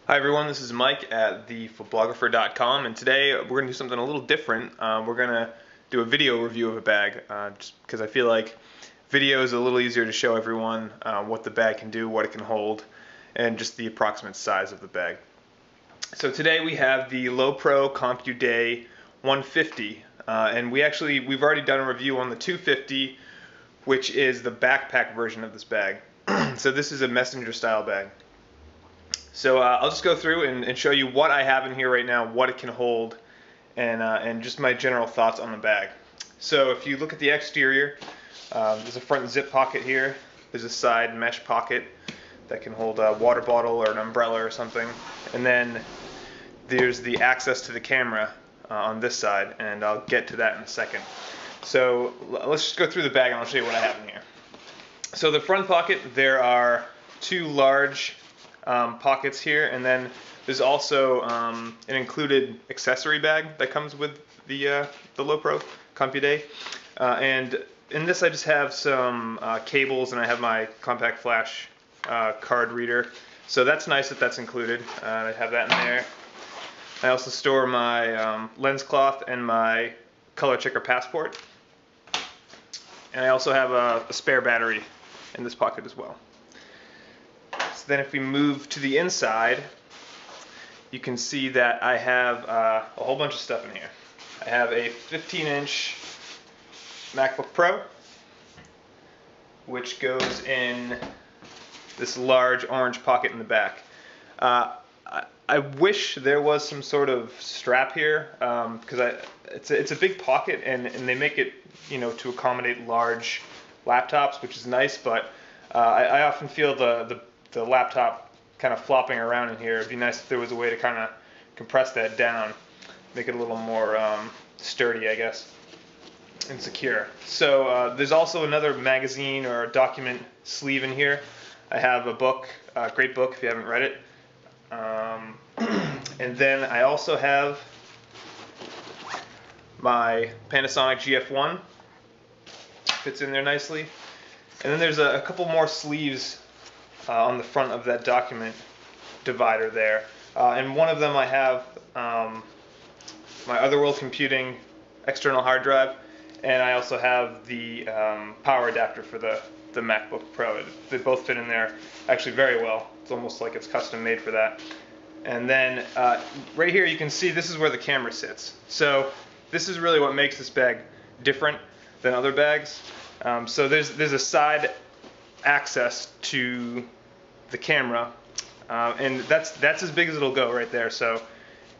Hi everyone, this is Mike at thefootblogger.com, and today we're going to do something a little different. We're going to do a video review of a bag, just because I feel like video is a little easier to show everyone what the bag can do, what it can hold, and just the approximate size of the bag. So today we have the Lowepro CompuDay 150, and we've already done a review on the 250, which is the backpack version of this bag. So this is a messenger style bag. So I'll just go through and show you what I have in here right now, what it can hold, and just my general thoughts on the bag. So if you look at the exterior, there's a front zip pocket here. There's a side mesh pocket that can hold a water bottle or an umbrella or something. And then there's the access to the camera on this side, and I'll get to that in a second. So let's just go through the bag and I'll show you what I have in here. So the front pocket, there are two large pockets here, and then there's also an included accessory bag that comes with the Lowepro CompuDay. And in this I just have some cables, and I have my compact flash card reader. So that's nice that that's included. I have that in there. I also store my lens cloth and my color checker passport. And I also have a spare battery in this pocket as well. Then if we move to the inside, you can see that I have a whole bunch of stuff in here. I have a 15-inch MacBook Pro, which goes in this large orange pocket in the back. I wish there was some sort of strap here, because it's a big pocket, and they make it, to accommodate large laptops, which is nice, but I often feel the laptop kind of flopping around in here. It'd be nice if there was a way to kind of compress that down, make it a little more sturdy, I guess, and secure. So there's also another magazine or document sleeve in here. I have a book, a great book if you haven't read it. And then I also have my Panasonic GF1. Fits in there nicely. And then there's a couple more sleeves on the front of that document divider there. And one of them I have my Otherworld Computing external hard drive, and I also have the power adapter for the MacBook Pro. They both fit in there actually very well. It's almost like it's custom made for that. And then right here you can see this is where the camera sits. So this is really what makes this bag different than other bags. So there's a side access to the camera, and that's as big as it'll go right there. So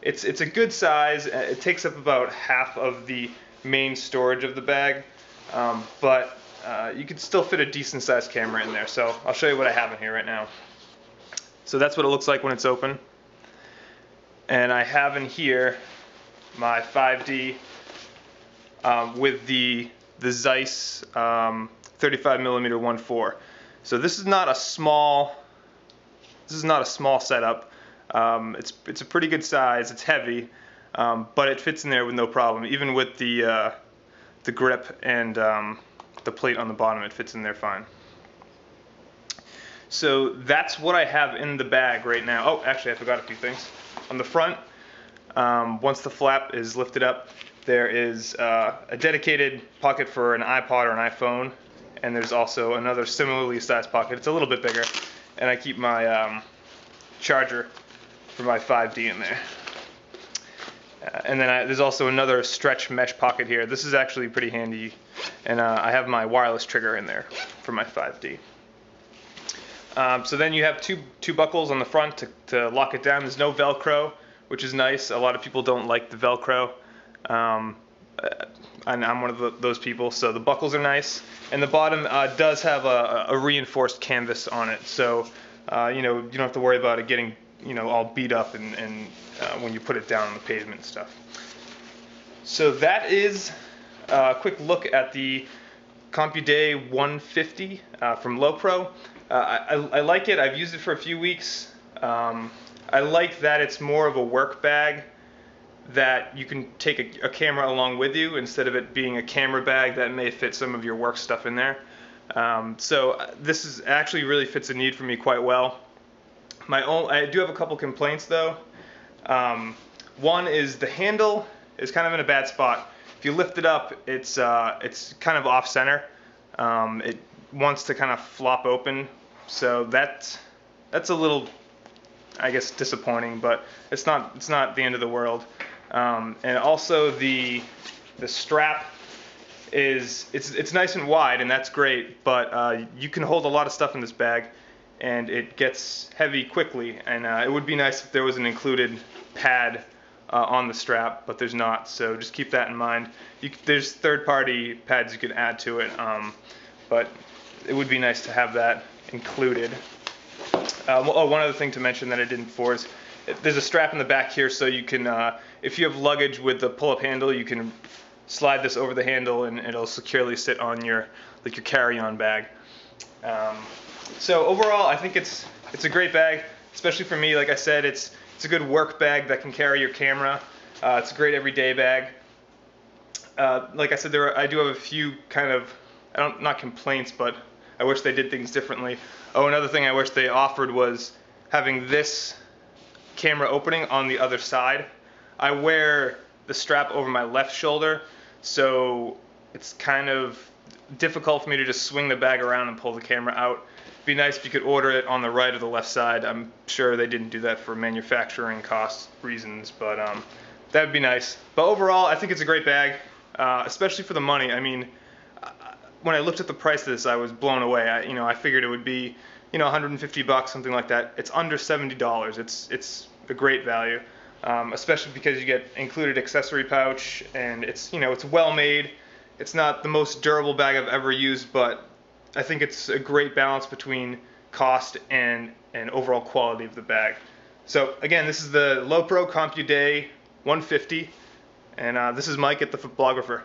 it's a good size. It takes up about half of the main storage of the bag, but you could still fit a decent sized camera in there. So I'll show you what I have in here right now. So that's what it looks like when it's open, and I have in here my 5D with the Zeiss 35mm 1.4. So this is not a small setup. It's a pretty good size. It's heavy, but it fits in there with no problem. Even with the grip and the plate on the bottom, it fits in there fine. So that's what I have in the bag right now. Oh, actually I forgot a few things. On the front, once the flap is lifted up, there is a dedicated pocket for an iPod or an iPhone, and there's also another similarly sized pocket. It's a little bit bigger, and I keep my charger for my 5D in there. And then there's also another stretch mesh pocket here. This is actually pretty handy, and I have my wireless trigger in there for my 5D. So then you have two buckles on the front to lock it down. There's no Velcro, which is nice. A lot of people don't like the Velcro. And I'm one of those people, so the buckles are nice, and the bottom does have a reinforced canvas on it, so you don't have to worry about it getting all beat up and when you put it down on the pavement and stuff. So that is a quick look at the CompuDay 150 from Lowepro. I like it. I've used it for a few weeks. I like that it's more of a work bag, that you can take a camera along with you instead of it being a camera bag that may fit some of your work stuff in there. So this actually really fits a need for me quite well. I do have a couple complaints though. One is the handle is kind of in a bad spot. If you lift it up, it's kind of off center. It wants to kind of flop open, so that's a little, I guess, disappointing, but it's not the end of the world. And also the strap it's nice and wide, and that's great, but you can hold a lot of stuff in this bag, and it gets heavy quickly. And it would be nice if there was an included pad on the strap, but there's not, so just keep that in mind. There's third-party pads you can add to it, but it would be nice to have that included. One other thing to mention that I didn't before is there's a strap in the back here, so you can, if you have luggage with the pull-up handle, you can slide this over the handle and it'll securely sit on your carry-on bag. So overall, I think it's a great bag, especially for me. Like I said, it's a good work bag that can carry your camera. It's a great everyday bag. Like I said, I do have a few kind of, not complaints, but I wish they did things differently. Oh, another thing I wish they offered was having this camera opening on the other side. I wear the strap over my left shoulder, so it's kind of difficult for me to just swing the bag around and pull the camera out. It'd be nice if you could order it on the right or the left side. I'm sure they didn't do that for manufacturing cost reasons, but that would be nice. But overall, I think it's a great bag, especially for the money. I mean, when I looked at the price of this, I was blown away. I figured it would be, $150, something like that. It's under $70. It's a great value, especially because you get included accessory pouch, and it's well made. It's not the most durable bag I've ever used, but I think it's a great balance between cost and overall quality of the bag. So again, this is the Lowepro CompuDay 150, and this is Mike at the Photographer.